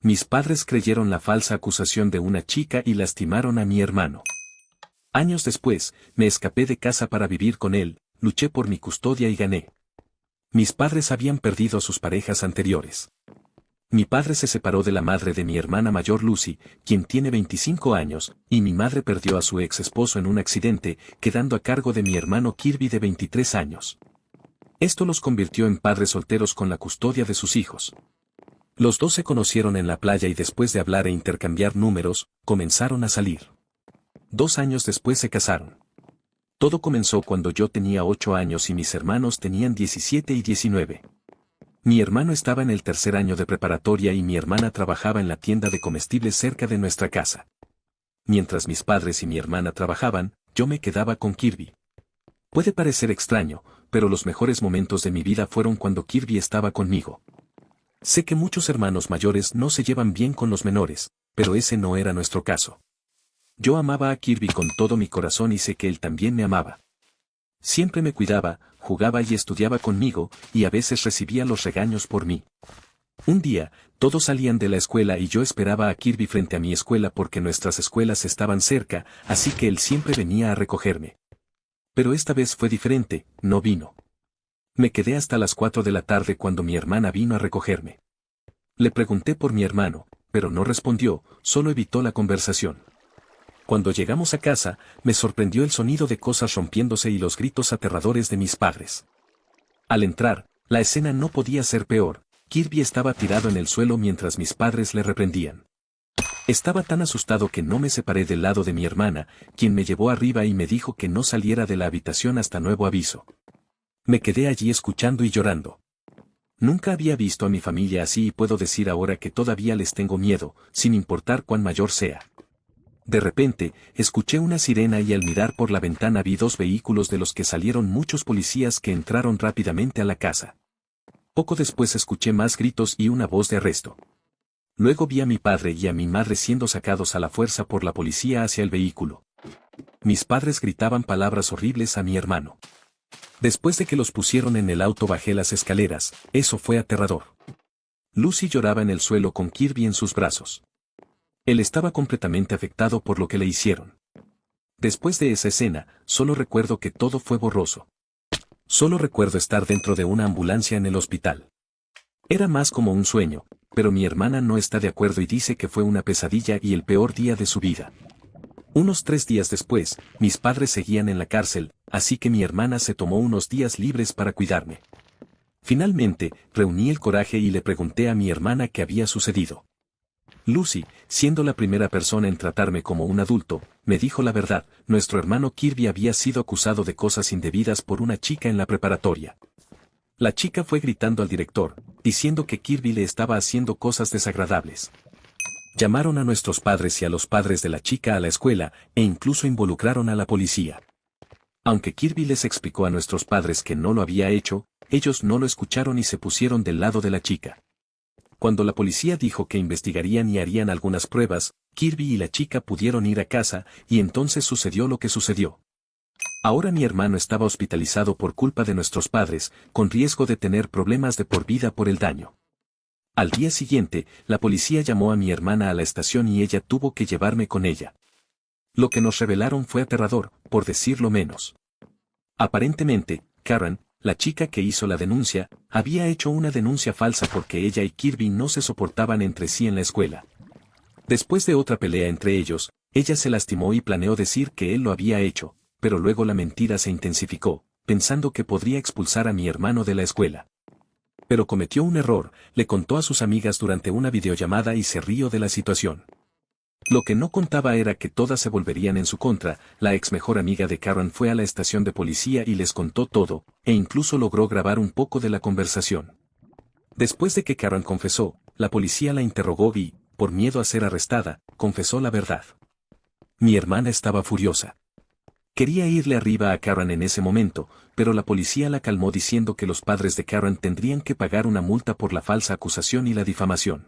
Mis padres creyeron la falsa acusación de una chica y lastimaron a mi hermano. Años después, me escapé de casa para vivir con él, luché por mi custodia y gané. Mis padres habían perdido a sus parejas anteriores. Mi padre se separó de la madre de mi hermana mayor Lucy, quien tiene 25 años, y mi madre perdió a su ex esposo en un accidente, quedando a cargo de mi hermano Kirby de 23 años. Esto los convirtió en padres solteros con la custodia de sus hijos. Los dos se conocieron en la playa y después de hablar e intercambiar números, comenzaron a salir. 2 años después se casaron. Todo comenzó cuando yo tenía 8 años y mis hermanos tenían 17 y 19. Mi hermano estaba en el 3er año de preparatoria y mi hermana trabajaba en la tienda de comestibles cerca de nuestra casa. Mientras mis padres y mi hermana trabajaban, yo me quedaba con Kirby. Puede parecer extraño, pero los mejores momentos de mi vida fueron cuando Kirby estaba conmigo. Sé que muchos hermanos mayores no se llevan bien con los menores, pero ese no era nuestro caso. Yo amaba a Kirby con todo mi corazón y sé que él también me amaba. Siempre me cuidaba, jugaba y estudiaba conmigo, y a veces recibía los regaños por mí. Un día, todos salían de la escuela y yo esperaba a Kirby frente a mi escuela porque nuestras escuelas estaban cerca, así que él siempre venía a recogerme. Pero esta vez fue diferente, no vino. Me quedé hasta las 4 de la tarde cuando mi hermana vino a recogerme. Le pregunté por mi hermano, pero no respondió, solo evitó la conversación. Cuando llegamos a casa, me sorprendió el sonido de cosas rompiéndose y los gritos aterradores de mis padres. Al entrar, la escena no podía ser peor. Kirby estaba tirado en el suelo mientras mis padres le reprendían. Estaba tan asustado que no me separé del lado de mi hermana, quien me llevó arriba y me dijo que no saliera de la habitación hasta nuevo aviso. Me quedé allí escuchando y llorando. Nunca había visto a mi familia así y puedo decir ahora que todavía les tengo miedo, sin importar cuán mayor sea. De repente, escuché una sirena y al mirar por la ventana vi 2 vehículos de los que salieron muchos policías que entraron rápidamente a la casa. Poco después escuché más gritos y una voz de arresto. Luego vi a mi padre y a mi madre siendo sacados a la fuerza por la policía hacia el vehículo. Mis padres gritaban palabras horribles a mi hermano. Después de que los pusieron en el auto bajé las escaleras, eso fue aterrador. Lucy lloraba en el suelo con Kirby en sus brazos. Él estaba completamente afectado por lo que le hicieron. Después de esa escena, solo recuerdo que todo fue borroso. Solo recuerdo estar dentro de una ambulancia en el hospital. Era más como un sueño, pero mi hermana no está de acuerdo y dice que fue una pesadilla y el peor día de su vida. Unos 3 días después, mis padres seguían en la cárcel, así que mi hermana se tomó unos días libres para cuidarme. Finalmente, reuní el coraje y le pregunté a mi hermana qué había sucedido. Lucy, siendo la primera persona en tratarme como un adulto, me dijo la verdad: nuestro hermano Kirby había sido acusado de cosas indebidas por una chica en la preparatoria. La chica fue gritando al director, diciendo que Kirby le estaba haciendo cosas desagradables. Llamaron a nuestros padres y a los padres de la chica a la escuela, e incluso involucraron a la policía. Aunque Kirby les explicó a nuestros padres que no lo había hecho, ellos no lo escucharon y se pusieron del lado de la chica. Cuando la policía dijo que investigarían y harían algunas pruebas, Kirby y la chica pudieron ir a casa, y entonces sucedió lo que sucedió. Ahora mi hermano estaba hospitalizado por culpa de nuestros padres, con riesgo de tener problemas de por vida por el daño. Al día siguiente, la policía llamó a mi hermana a la estación y ella tuvo que llevarme con ella. Lo que nos revelaron fue aterrador, por decirlo menos. Aparentemente, Karen, la chica que hizo la denuncia, había hecho una denuncia falsa porque ella y Kirby no se soportaban entre sí en la escuela. Después de otra pelea entre ellos, ella se lastimó y planeó decir que él lo había hecho, pero luego la mentira se intensificó, pensando que podría expulsar a mi hermano de la escuela. Pero cometió un error, le contó a sus amigas durante una videollamada y se rió de la situación. Lo que no contaba era que todas se volverían en su contra. La ex mejor amiga de Karen fue a la estación de policía y les contó todo, e incluso logró grabar un poco de la conversación. Después de que Karen confesó, la policía la interrogó y, por miedo a ser arrestada, confesó la verdad. Mi hermana estaba furiosa. Quería irle arriba a Karen en ese momento, pero la policía la calmó diciendo que los padres de Karen tendrían que pagar una multa por la falsa acusación y la difamación.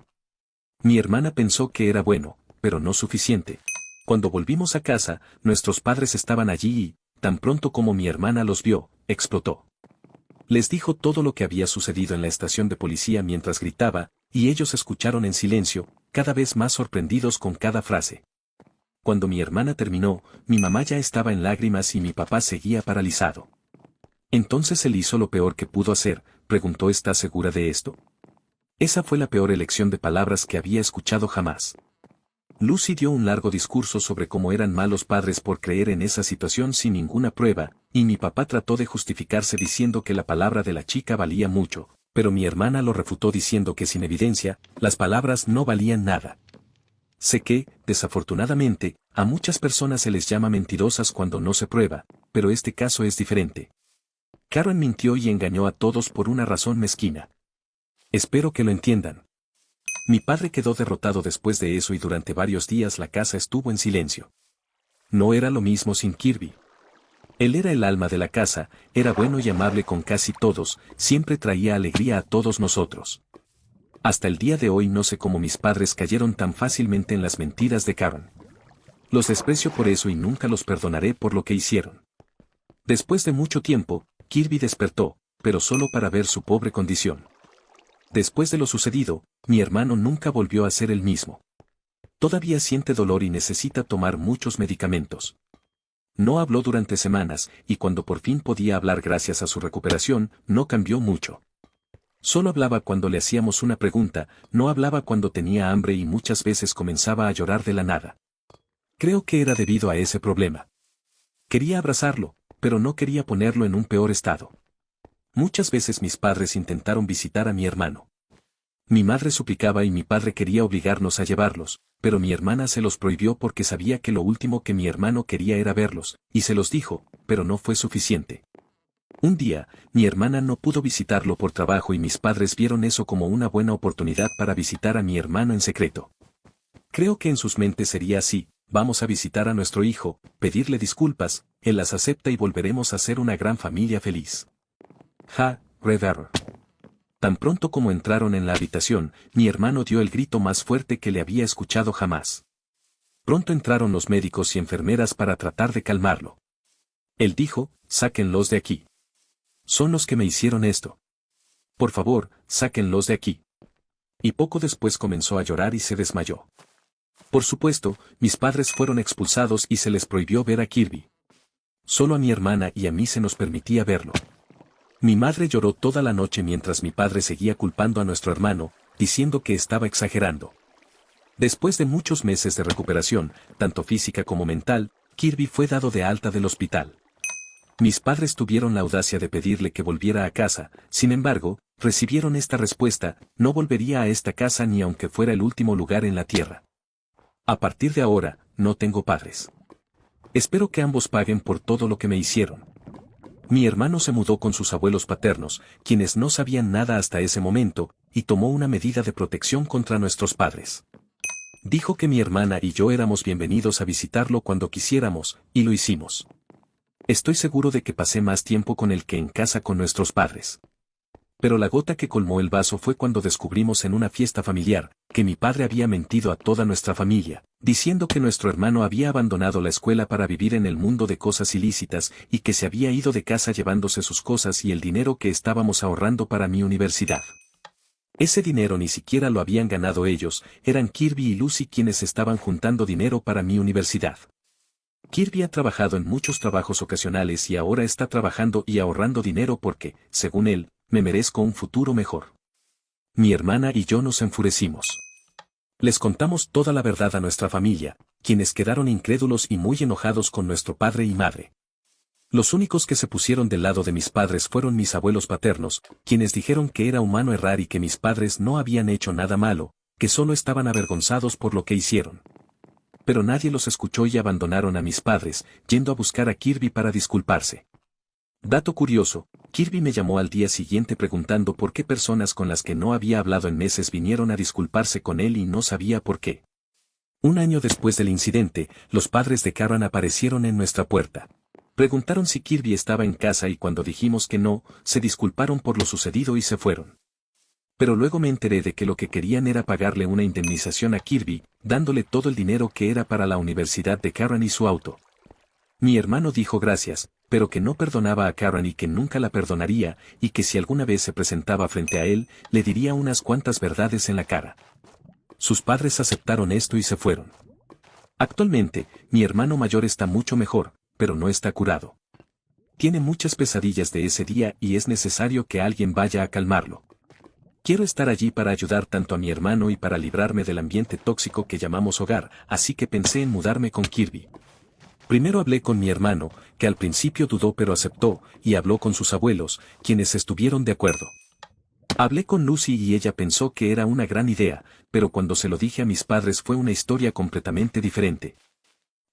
Mi hermana pensó que era bueno, pero no suficiente. Cuando volvimos a casa, nuestros padres estaban allí y, tan pronto como mi hermana los vio, explotó. Les dijo todo lo que había sucedido en la estación de policía mientras gritaba, y ellos escucharon en silencio. cada vez más sorprendidos con cada frase. Cuando mi hermana terminó, mi mamá ya estaba en lágrimas y mi papá seguía paralizado. Entonces él hizo lo peor que pudo hacer, preguntó: ¿estás segura de esto? Esa fue la peor elección de palabras que había escuchado jamás. Lucy dio un largo discurso sobre cómo eran malos padres por creer en esa situación sin ninguna prueba, y mi papá trató de justificarse diciendo que la palabra de la chica valía mucho, pero mi hermana lo refutó diciendo que sin evidencia, las palabras no valían nada. Sé que, desafortunadamente, a muchas personas se les llama mentirosas cuando no se prueba, pero este caso es diferente. Karen mintió y engañó a todos por una razón mezquina. Espero que lo entiendan. Mi padre quedó derrotado después de eso y durante varios días la casa estuvo en silencio. No era lo mismo sin Kirby. Él era el alma de la casa, era bueno y amable con casi todos, siempre traía alegría a todos nosotros. Hasta el día de hoy no sé cómo mis padres cayeron tan fácilmente en las mentiras de Karen. Los desprecio por eso y nunca los perdonaré por lo que hicieron. Después de mucho tiempo, Kirby despertó, pero solo para ver su pobre condición. Después de lo sucedido, mi hermano nunca volvió a ser el mismo. Todavía siente dolor y necesita tomar muchos medicamentos. No habló durante semanas, y cuando por fin podía hablar gracias a su recuperación, no cambió mucho. Solo hablaba cuando le hacíamos una pregunta, no hablaba cuando tenía hambre y muchas veces comenzaba a llorar de la nada. Creo que era debido a ese problema. Quería abrazarlo, pero no quería ponerlo en un peor estado. Muchas veces mis padres intentaron visitar a mi hermano. Mi madre suplicaba y mi padre quería obligarnos a llevarlos, pero mi hermana se los prohibió porque sabía que lo último que mi hermano quería era verlos, y se los dijo, pero no fue suficiente. Un día, mi hermana no pudo visitarlo por trabajo y mis padres vieron eso como una buena oportunidad para visitar a mi hermano en secreto. Creo que en sus mentes sería así: vamos a visitar a nuestro hijo, pedirle disculpas, él las acepta y volveremos a ser una gran familia feliz. Red Error. Tan pronto como entraron en la habitación, mi hermano dio el grito más fuerte que le había escuchado jamás. Pronto entraron los médicos y enfermeras para tratar de calmarlo. Él dijo: sáquenlos de aquí. Son los que me hicieron esto. Por favor, sáquenlos de aquí. Y poco después comenzó a llorar y se desmayó. Por supuesto, mis padres fueron expulsados y se les prohibió ver a Kirby. Solo a mi hermana y a mí se nos permitía verlo. Mi madre lloró toda la noche mientras mi padre seguía culpando a nuestro hermano, diciendo que estaba exagerando. Después de muchos meses de recuperación, tanto física como mental, Kirby fue dado de alta del hospital. Mis padres tuvieron la audacia de pedirle que volviera a casa, sin embargo, recibieron esta respuesta: no volvería a esta casa ni aunque fuera el último lugar en la tierra. A partir de ahora, no tengo padres. Espero que ambos paguen por todo lo que me hicieron. Mi hermano se mudó con sus abuelos paternos, quienes no sabían nada hasta ese momento, y tomó una medida de protección contra nuestros padres. Dijo que mi hermana y yo éramos bienvenidos a visitarlo cuando quisiéramos, y lo hicimos. Estoy seguro de que pasé más tiempo con él que en casa con nuestros padres. Pero la gota que colmó el vaso fue cuando descubrimos en una fiesta familiar, que mi padre había mentido a toda nuestra familia, diciendo que nuestro hermano había abandonado la escuela para vivir en el mundo de cosas ilícitas y que se había ido de casa llevándose sus cosas y el dinero que estábamos ahorrando para mi universidad. Ese dinero ni siquiera lo habían ganado ellos, eran Kirby y Lucy quienes estaban juntando dinero para mi universidad. Kirby ha trabajado en muchos trabajos ocasionales y ahora está trabajando y ahorrando dinero porque, según él, me merezco un futuro mejor. Mi hermana y yo nos enfurecimos. Les contamos toda la verdad a nuestra familia, quienes quedaron incrédulos y muy enojados con nuestro padre y madre. Los únicos que se pusieron del lado de mis padres fueron mis abuelos paternos, quienes dijeron que era humano errar y que mis padres no habían hecho nada malo, que solo estaban avergonzados por lo que hicieron. Pero nadie los escuchó y abandonaron a mis padres, yendo a buscar a Kirby para disculparse. Dato curioso, Kirby me llamó al día siguiente preguntando por qué personas con las que no había hablado en meses vinieron a disculparse con él y no sabía por qué. Un año después del incidente, los padres de Karen aparecieron en nuestra puerta. Preguntaron si Kirby estaba en casa y cuando dijimos que no, se disculparon por lo sucedido y se fueron. Pero luego me enteré de que lo que querían era pagarle una indemnización a Kirby, dándole todo el dinero que era para la universidad de Karen y su auto. Mi hermano dijo gracias, pero que no perdonaba a Karen y que nunca la perdonaría, y que si alguna vez se presentaba frente a él, le diría unas cuantas verdades en la cara. sus padres aceptaron esto y se fueron. Actualmente, mi hermano mayor está mucho mejor, pero no está curado. Tiene muchas pesadillas de ese día y es necesario que alguien vaya a calmarlo. Quiero estar allí para ayudar tanto a mi hermano y para librarme del ambiente tóxico que llamamos hogar, así que pensé en mudarme con Kirby. Primero hablé con mi hermano, que al principio dudó pero aceptó, y habló con sus abuelos, quienes estuvieron de acuerdo. Hablé con Lucy y ella pensó que era una gran idea, pero cuando se lo dije a mis padres fue una historia completamente diferente.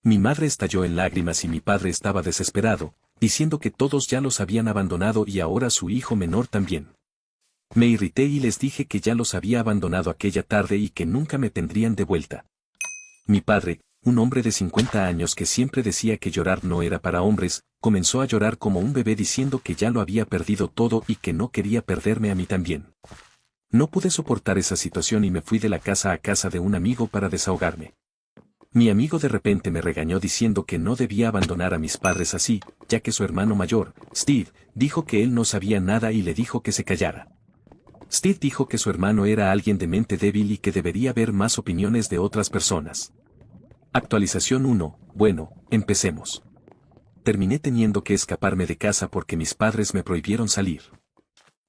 Mi madre estalló en lágrimas y mi padre estaba desesperado, diciendo que todos ya los habían abandonado y ahora su hijo menor también. Me irrité y les dije que ya los había abandonado aquella tarde y que nunca me tendrían de vuelta. Mi padre, un hombre de 50 años que siempre decía que llorar no era para hombres, comenzó a llorar como un bebé diciendo que ya lo había perdido todo y que no quería perderme a mí también. No pude soportar esa situación y me fui de la casa a casa de un amigo para desahogarme. Mi amigo de repente me regañó diciendo que no debía abandonar a mis padres así, ya que su hermano mayor, Steve, dijo que él no sabía nada y le dijo que se callara. Steve dijo que su hermano era alguien de mente débil y que debería ver más opiniones de otras personas. Actualización 1. Bueno, empecemos. Terminé teniendo que escaparme de casa porque mis padres me prohibieron salir.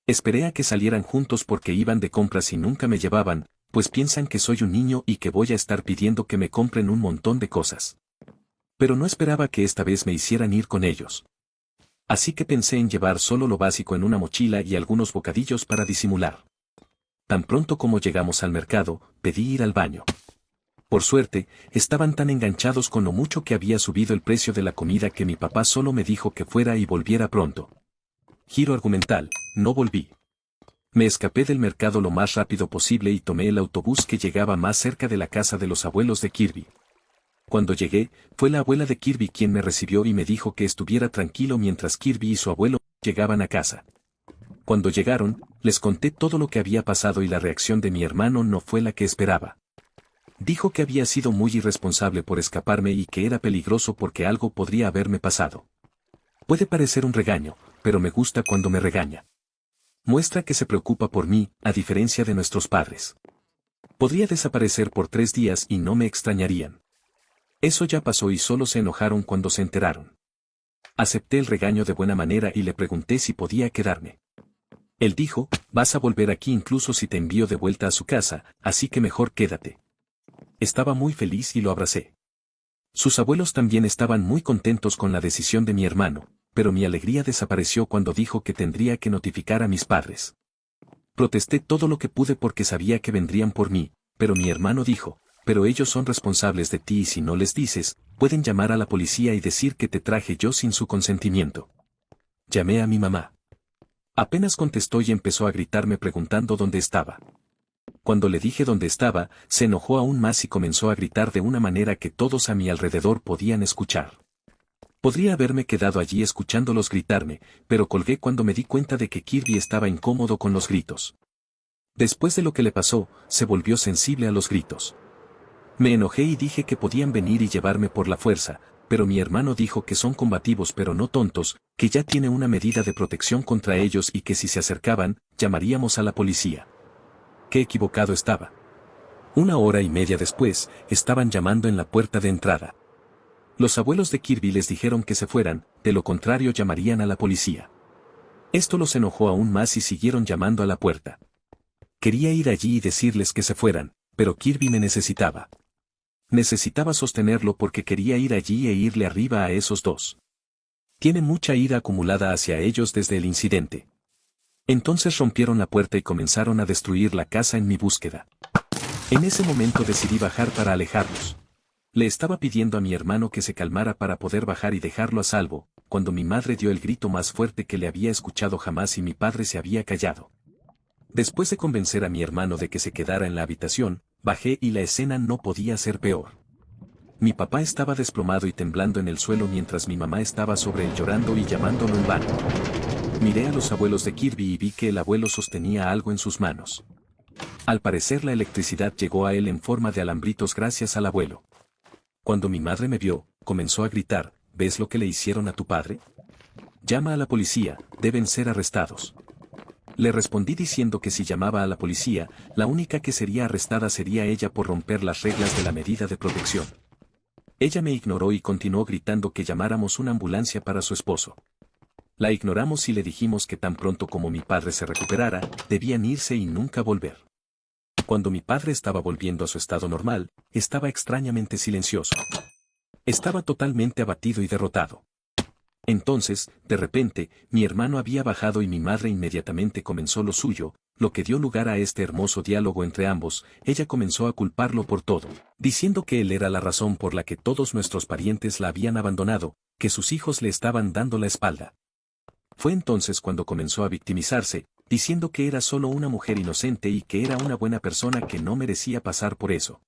Esperé a que salieran juntos porque iban de compras y nunca me llevaban, pues piensan que soy un niño y que voy a estar pidiendo que me compren un montón de cosas. Pero no esperaba que esta vez me hicieran ir con ellos. Así que pensé en llevar solo lo básico en una mochila y algunos bocadillos para disimular. Tan pronto como llegamos al mercado, pedí ir al baño. Por suerte, estaban tan enganchados con lo mucho que había subido el precio de la comida que mi papá solo me dijo que fuera y volviera pronto. Giro argumental, no volví. Me escapé del mercado lo más rápido posible y tomé el autobús que llegaba más cerca de la casa de los abuelos de Kirby. Cuando llegué, fue la abuela de Kirby quien me recibió y me dijo que estuviera tranquilo mientras Kirby y su abuelo llegaban a casa. Cuando llegaron, les conté todo lo que había pasado y la reacción de mi hermano no fue la que esperaba. Dijo que había sido muy irresponsable por escaparme y que era peligroso porque algo podría haberme pasado. Puede parecer un regaño, pero me gusta cuando me regaña. Muestra que se preocupa por mí, a diferencia de nuestros padres. Podría desaparecer por 3 días y no me extrañarían. Eso ya pasó y solo se enojaron cuando se enteraron. Acepté el regaño de buena manera y le pregunté si podía quedarme. Él dijo, vas a volver aquí incluso si te envío de vuelta a su casa, así que mejor quédate. Estaba muy feliz y lo abracé. Sus abuelos también estaban muy contentos con la decisión de mi hermano, pero mi alegría desapareció cuando dijo que tendría que notificar a mis padres. Protesté todo lo que pude porque sabía que vendrían por mí, pero mi hermano dijo, pero ellos son responsables de ti y si no les dices, pueden llamar a la policía y decir que te traje yo sin su consentimiento. Llamé a mi mamá. Apenas contestó y empezó a gritarme preguntando dónde estaba. Cuando le dije dónde estaba, se enojó aún más y comenzó a gritar de una manera que todos a mi alrededor podían escuchar. Podría haberme quedado allí escuchándolos gritarme, pero colgué cuando me di cuenta de que Kirby estaba incómodo con los gritos. Después de lo que le pasó, se volvió sensible a los gritos. Me enojé y dije que podían venir y llevarme por la fuerza, pero mi hermano dijo que son combativos pero no tontos, que ya tiene una medida de protección contra ellos y que si se acercaban, llamaríamos a la policía. Qué equivocado estaba. 1 hora y media después, estaban llamando en la puerta de entrada. Los abuelos de Kirby les dijeron que se fueran, de lo contrario llamarían a la policía. Esto los enojó aún más y siguieron llamando a la puerta. Quería ir allí y decirles que se fueran, pero Kirby me necesitaba. Necesitaba sostenerlo porque quería ir allí e irle arriba a esos dos. Tiene mucha ira acumulada hacia ellos desde el incidente. Entonces rompieron la puerta y comenzaron a destruir la casa en mi búsqueda. En ese momento decidí bajar para alejarlos. Le estaba pidiendo a mi hermano que se calmara para poder bajar y dejarlo a salvo, cuando mi madre dio el grito más fuerte que le había escuchado jamás y mi padre se había callado. Después de convencer a mi hermano de que se quedara en la habitación, bajé y la escena no podía ser peor. Mi papá estaba desplomado y temblando en el suelo mientras mi mamá estaba sobre él llorando y llamándolo en vano. Miré a los abuelos de Kirby y vi que el abuelo sostenía algo en sus manos. Al parecer la electricidad llegó a él en forma de alambritos gracias al abuelo. Cuando mi madre me vio, comenzó a gritar, ¿ves lo que le hicieron a tu padre? Llama a la policía, deben ser arrestados. Le respondí diciendo que si llamaba a la policía, la única que sería arrestada sería ella por romper las reglas de la medida de protección. Ella me ignoró y continuó gritando que llamáramos una ambulancia para su esposo. La ignoramos y le dijimos que tan pronto como mi padre se recuperara, debían irse y nunca volver. Cuando mi padre estaba volviendo a su estado normal, estaba extrañamente silencioso. Estaba totalmente abatido y derrotado. Entonces, de repente, mi hermano había bajado y mi madre inmediatamente comenzó lo suyo, lo que dio lugar a este hermoso diálogo entre ambos. Ella comenzó a culparlo por todo, diciendo que él era la razón por la que todos nuestros parientes la habían abandonado, que sus hijos le estaban dando la espalda. Fue entonces cuando comenzó a victimizarse, diciendo que era solo una mujer inocente y que era una buena persona que no merecía pasar por eso.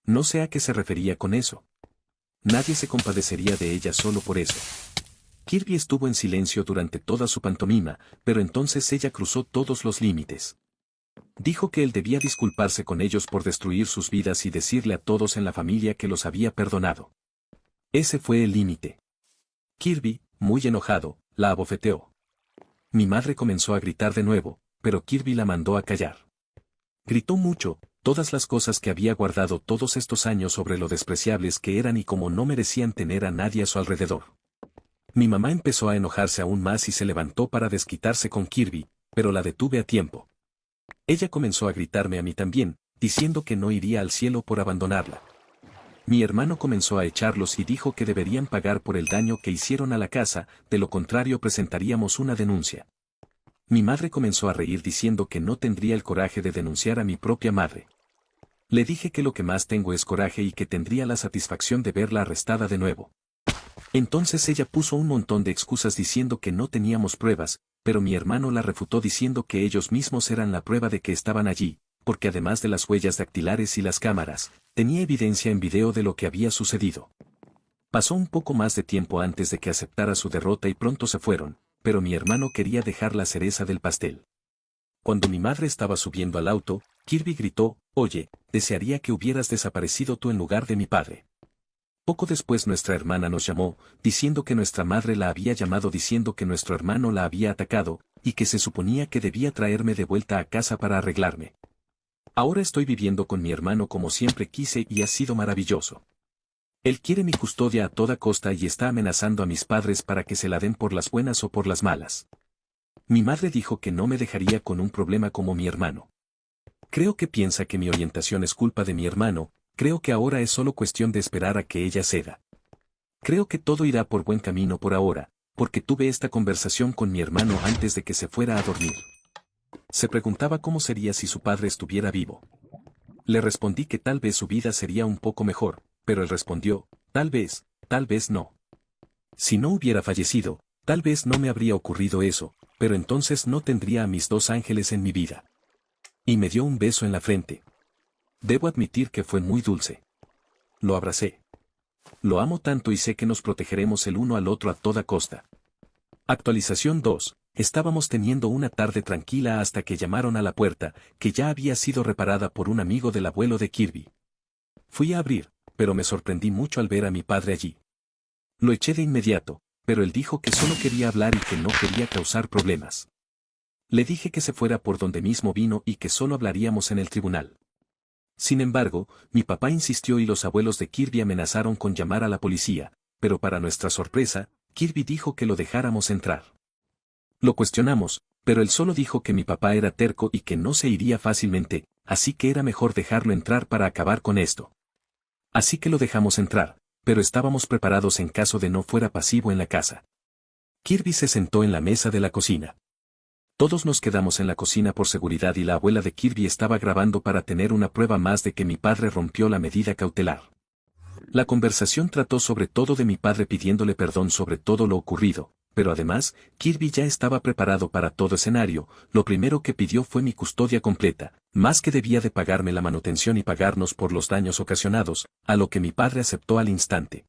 No sé a qué se refería con eso. Nadie se compadecería de ella solo por eso. Kirby estuvo en silencio durante toda su pantomima, pero entonces ella cruzó todos los límites. Dijo que él debía disculparse con ellos por destruir sus vidas y decirle a todos en la familia que los había perdonado. Ese fue el límite. Kirby, muy enojado, la abofeteó. Mi madre comenzó a gritar de nuevo, pero Kirby la mandó a callar. Gritó mucho, todas las cosas que había guardado todos estos años sobre lo despreciables que eran y cómo no merecían tener a nadie a su alrededor. Mi mamá empezó a enojarse aún más y se levantó para desquitarse con Kirby, pero la detuve a tiempo. Ella comenzó a gritarme a mí también, diciendo que no iría al cielo por abandonarla. Mi hermano comenzó a echarlos y dijo que deberían pagar por el daño que hicieron a la casa, de lo contrario presentaríamos una denuncia. Mi madre comenzó a reír diciendo que no tendría el coraje de denunciar a mi propia madre. Le dije que lo que más tengo es coraje y que tendría la satisfacción de verla arrestada de nuevo. Entonces ella puso un montón de excusas diciendo que no teníamos pruebas, pero mi hermano la refutó diciendo que ellos mismos eran la prueba de que estaban allí, porque además de las huellas dactilares y las cámaras, tenía evidencia en video de lo que había sucedido. Pasó un poco más de tiempo antes de que aceptara su derrota y pronto se fueron, pero mi hermano quería dejar la cereza del pastel. Cuando mi madre estaba subiendo al auto, Kirby gritó, «Oye, desearía que hubieras desaparecido tú en lugar de mi padre». Poco después nuestra hermana nos llamó, diciendo que nuestra madre la había llamado diciendo que nuestro hermano la había atacado, y que se suponía que debía traerme de vuelta a casa para arreglarme. Ahora estoy viviendo con mi hermano como siempre quise y ha sido maravilloso. Él quiere mi custodia a toda costa y está amenazando a mis padres para que se la den por las buenas o por las malas. Mi madre dijo que no me dejaría con un problema como mi hermano. Creo que piensa que mi orientación es culpa de mi hermano. Creo que ahora es solo cuestión de esperar a que ella ceda. Creo que todo irá por buen camino por ahora, porque tuve esta conversación con mi hermano antes de que se fuera a dormir. Se preguntaba cómo sería si su padre estuviera vivo. Le respondí que tal vez su vida sería un poco mejor, pero él respondió, tal vez no. Si no hubiera fallecido, tal vez no me habría ocurrido eso, pero entonces no tendría a mis dos ángeles en mi vida. Y me dio un beso en la frente. Debo admitir que fue muy dulce. Lo abracé. Lo amo tanto y sé que nos protegeremos el uno al otro a toda costa. Actualización 2. Estábamos teniendo una tarde tranquila hasta que llamaron a la puerta, que ya había sido reparada por un amigo del abuelo de Kirby. Fui a abrir, pero me sorprendí mucho al ver a mi padre allí. Lo eché de inmediato, pero él dijo que solo quería hablar y que no quería causar problemas. Le dije que se fuera por donde mismo vino y que solo hablaríamos en el tribunal. Sin embargo, mi papá insistió y los abuelos de Kirby amenazaron con llamar a la policía, pero para nuestra sorpresa, Kirby dijo que lo dejáramos entrar. Lo cuestionamos, pero él solo dijo que mi papá era terco y que no se iría fácilmente, así que era mejor dejarlo entrar para acabar con esto. Así que lo dejamos entrar, pero estábamos preparados en caso de no fuera pasivo en la casa. Kirby se sentó en la mesa de la cocina. Todos nos quedamos en la cocina por seguridad y la abuela de Kirby estaba grabando para tener una prueba más de que mi padre rompió la medida cautelar. La conversación trató sobre todo de mi padre pidiéndole perdón sobre todo lo ocurrido, pero además, Kirby ya estaba preparado para todo escenario. Lo primero que pidió fue mi custodia completa, más que debía de pagarme la manutención y pagarnos por los daños ocasionados, a lo que mi padre aceptó al instante.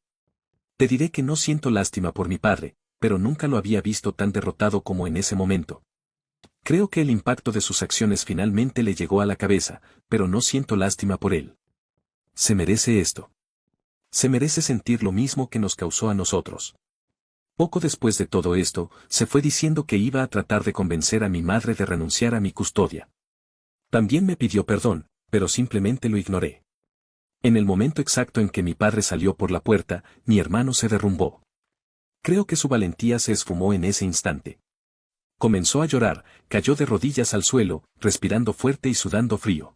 Te diré que no siento lástima por mi padre, pero nunca lo había visto tan derrotado como en ese momento. Creo que el impacto de sus acciones finalmente le llegó a la cabeza, pero no siento lástima por él. Se merece esto. Se merece sentir lo mismo que nos causó a nosotros. Poco después de todo esto, se fue diciendo que iba a tratar de convencer a mi madre de renunciar a mi custodia. También me pidió perdón, pero simplemente lo ignoré. En el momento exacto en que mi padre salió por la puerta, mi hermano se derrumbó. Creo que su valentía se esfumó en ese instante. Comenzó a llorar, cayó de rodillas al suelo, respirando fuerte y sudando frío.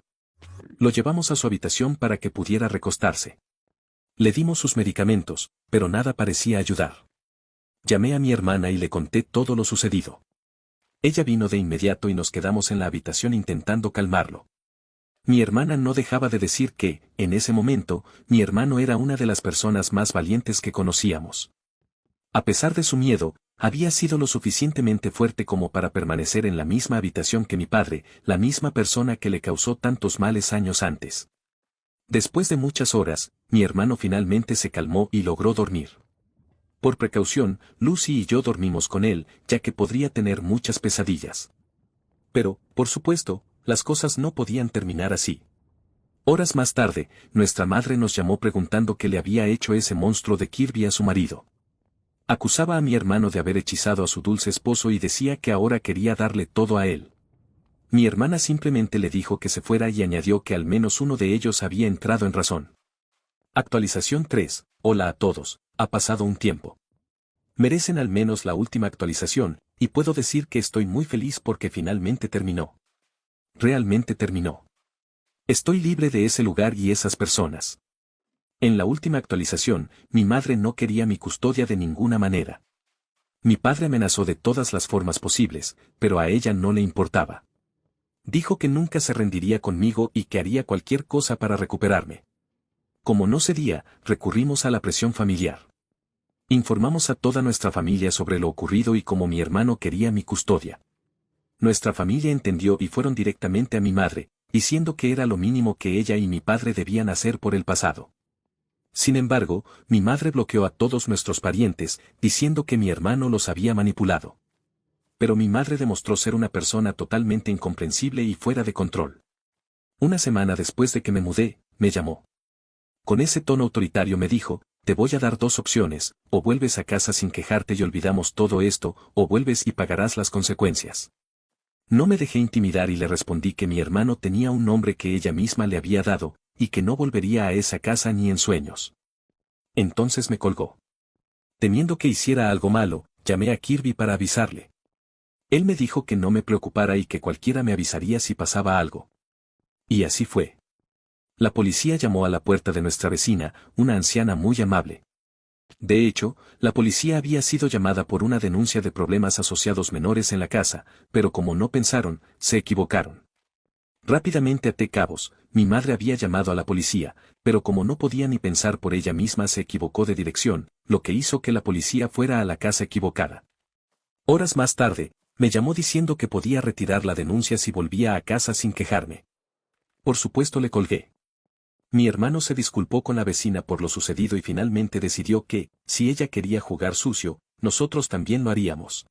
Lo llevamos a su habitación para que pudiera recostarse. Le dimos sus medicamentos, pero nada parecía ayudar. Llamé a mi hermana y le conté todo lo sucedido. Ella vino de inmediato y nos quedamos en la habitación intentando calmarlo. Mi hermana no dejaba de decir que, en ese momento, mi hermano era una de las personas más valientes que conocíamos. A pesar de su miedo, había sido lo suficientemente fuerte como para permanecer en la misma habitación que mi padre, la misma persona que le causó tantos males años antes. Después de muchas horas, mi hermano finalmente se calmó y logró dormir. Por precaución, Lucy y yo dormimos con él, ya que podría tener muchas pesadillas. Pero, por supuesto, las cosas no podían terminar así. Horas más tarde, nuestra madre nos llamó preguntando qué le había hecho ese monstruo de Kirby a su marido. Acusaba a mi hermano de haber hechizado a su dulce esposo y decía que ahora quería darle todo a él. Mi hermana simplemente le dijo que se fuera y añadió que al menos uno de ellos había entrado en razón. Actualización 3. Hola a todos, ha pasado un tiempo. Merecen al menos la última actualización, y puedo decir que estoy muy feliz porque finalmente terminó. Realmente terminó. Estoy libre de ese lugar y esas personas. En la última actualización, mi madre no quería mi custodia de ninguna manera. Mi padre amenazó de todas las formas posibles, pero a ella no le importaba. Dijo que nunca se rendiría conmigo y que haría cualquier cosa para recuperarme. Como no cedía, recurrimos a la presión familiar. Informamos a toda nuestra familia sobre lo ocurrido y cómo mi hermano quería mi custodia. Nuestra familia entendió y fueron directamente a mi madre, diciendo que era lo mínimo que ella y mi padre debían hacer por el pasado. Sin embargo, mi madre bloqueó a todos nuestros parientes, diciendo que mi hermano los había manipulado. Pero mi madre demostró ser una persona totalmente incomprensible y fuera de control. Una semana después de que me mudé, me llamó. Con ese tono autoritario me dijo, te voy a dar dos opciones, o vuelves a casa sin quejarte y olvidamos todo esto, o vuelves y pagarás las consecuencias. No me dejé intimidar y le respondí que mi hermano tenía un nombre que ella misma le había dado, y que no volvería a esa casa ni en sueños. Entonces me colgó. Temiendo que hiciera algo malo, llamé a Kirby para avisarle. Él me dijo que no me preocupara y que cualquiera me avisaría si pasaba algo. Y así fue. La policía llamó a la puerta de nuestra vecina, una anciana muy amable. De hecho, la policía había sido llamada por una denuncia de problemas asociados menores en la casa, pero como no pensaron, se equivocaron. Rápidamente até cabos, mi madre había llamado a la policía, pero como no podía ni pensar por ella misma se equivocó de dirección, lo que hizo que la policía fuera a la casa equivocada. Horas más tarde, me llamó diciendo que podía retirar la denuncia si volvía a casa sin quejarme. Por supuesto le colgué. Mi hermano se disculpó con la vecina por lo sucedido y finalmente decidió que, si ella quería jugar sucio, nosotros también lo haríamos.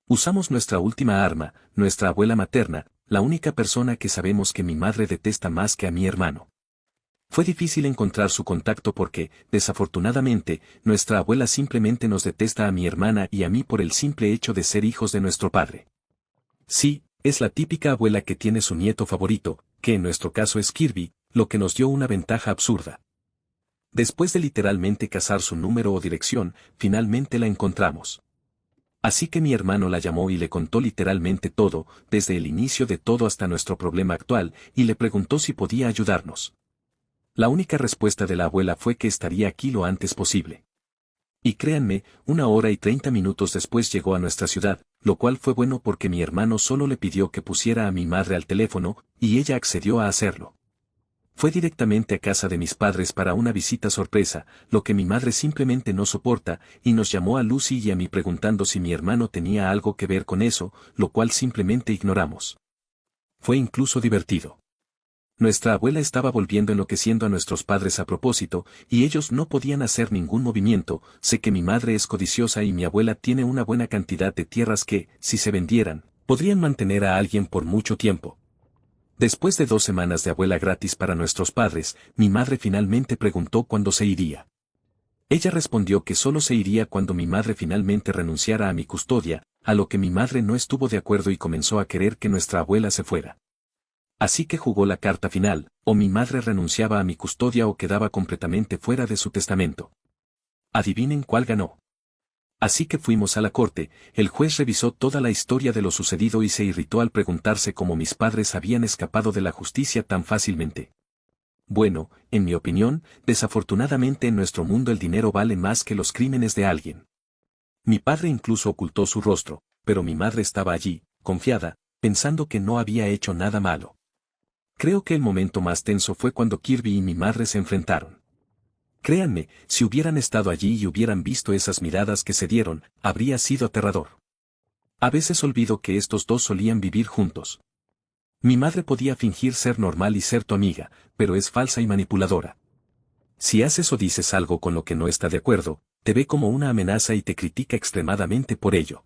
Usamos nuestra última arma, nuestra abuela materna, la única persona que sabemos que mi madre detesta más que a mi hermano. Fue difícil encontrar su contacto porque, desafortunadamente, nuestra abuela simplemente nos detesta a mi hermana y a mí por el simple hecho de ser hijos de nuestro padre. Sí, es la típica abuela que tiene su nieto favorito, que en nuestro caso es Kirby, lo que nos dio una ventaja absurda. Después de literalmente cazar su número o dirección, finalmente la encontramos. Así que mi hermano la llamó y le contó literalmente todo, desde el inicio de todo hasta nuestro problema actual, y le preguntó si podía ayudarnos. La única respuesta de la abuela fue que estaría aquí lo antes posible. Y créanme, 1 hora y 30 minutos después llegó a nuestra ciudad, lo cual fue bueno porque mi hermano solo le pidió que pusiera a mi madre al teléfono, y ella accedió a hacerlo. Fue directamente a casa de mis padres para una visita sorpresa, lo que mi madre simplemente no soporta, y nos llamó a Lucy y a mí preguntando si mi hermano tenía algo que ver con eso, lo cual simplemente ignoramos. Fue incluso divertido. Nuestra abuela estaba volviendo enloqueciendo a nuestros padres a propósito, y ellos no podían hacer ningún movimiento. Sé que mi madre es codiciosa y mi abuela tiene una buena cantidad de tierras que, si se vendieran, podrían mantener a alguien por mucho tiempo. Después de 2 semanas de abuela gratis para nuestros padres, mi madre finalmente preguntó cuándo se iría. Ella respondió que solo se iría cuando mi madre finalmente renunciara a mi custodia, a lo que mi madre no estuvo de acuerdo y comenzó a querer que nuestra abuela se fuera. Así que jugó la carta final, o mi madre renunciaba a mi custodia o quedaba completamente fuera de su testamento. Adivinen cuál ganó. Así que fuimos a la corte, el juez revisó toda la historia de lo sucedido y se irritó al preguntarse cómo mis padres habían escapado de la justicia tan fácilmente. Bueno, en mi opinión, desafortunadamente en nuestro mundo el dinero vale más que los crímenes de alguien. Mi padre incluso ocultó su rostro, pero mi madre estaba allí, confiada, pensando que no había hecho nada malo. Creo que el momento más tenso fue cuando Kirby y mi madre se enfrentaron. Créanme, si hubieran estado allí y hubieran visto esas miradas que se dieron, habría sido aterrador. A veces olvido que estos dos solían vivir juntos. Mi madre podía fingir ser normal y ser tu amiga, pero es falsa y manipuladora. Si haces o dices algo con lo que no está de acuerdo, te ve como una amenaza y te critica extremadamente por ello.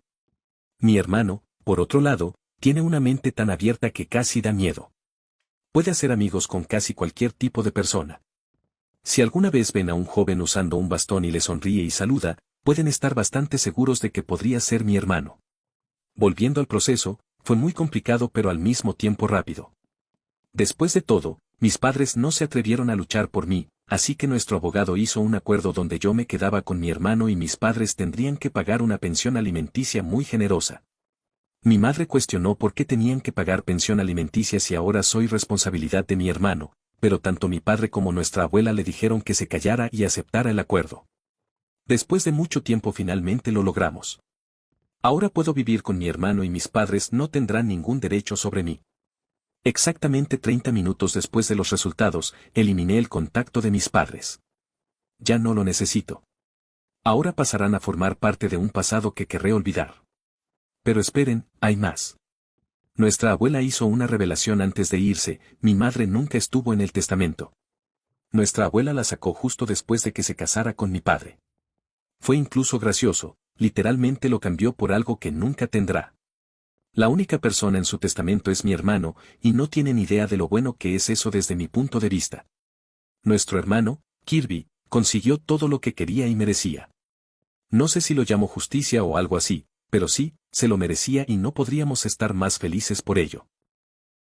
Mi hermano, por otro lado, tiene una mente tan abierta que casi da miedo. Puede hacer amigos con casi cualquier tipo de persona. Si alguna vez ven a un joven usando un bastón y le sonríe y saluda, pueden estar bastante seguros de que podría ser mi hermano. Volviendo al proceso, fue muy complicado pero al mismo tiempo rápido. Después de todo, mis padres no se atrevieron a luchar por mí, así que nuestro abogado hizo un acuerdo donde yo me quedaba con mi hermano y mis padres tendrían que pagar una pensión alimenticia muy generosa. Mi madre cuestionó por qué tenían que pagar pensión alimenticia si ahora soy responsabilidad de mi hermano, pero tanto mi padre como nuestra abuela le dijeron que se callara y aceptara el acuerdo. Después de mucho tiempo finalmente lo logramos. Ahora puedo vivir con mi hermano y mis padres no tendrán ningún derecho sobre mí. Exactamente 30 minutos después de los resultados, eliminé el contacto de mis padres. Ya no lo necesito. Ahora pasarán a formar parte de un pasado que querré olvidar. Pero esperen, hay más. Nuestra abuela hizo una revelación antes de irse, mi madre nunca estuvo en el testamento. Nuestra abuela la sacó justo después de que se casara con mi padre. Fue incluso gracioso, literalmente lo cambió por algo que nunca tendrá. La única persona en su testamento es mi hermano, y no tienen idea de lo bueno que es eso desde mi punto de vista. Nuestro hermano, Kirby, consiguió todo lo que quería y merecía. No sé si lo llamo justicia o algo así, pero sí, se lo merecía y no podríamos estar más felices por ello.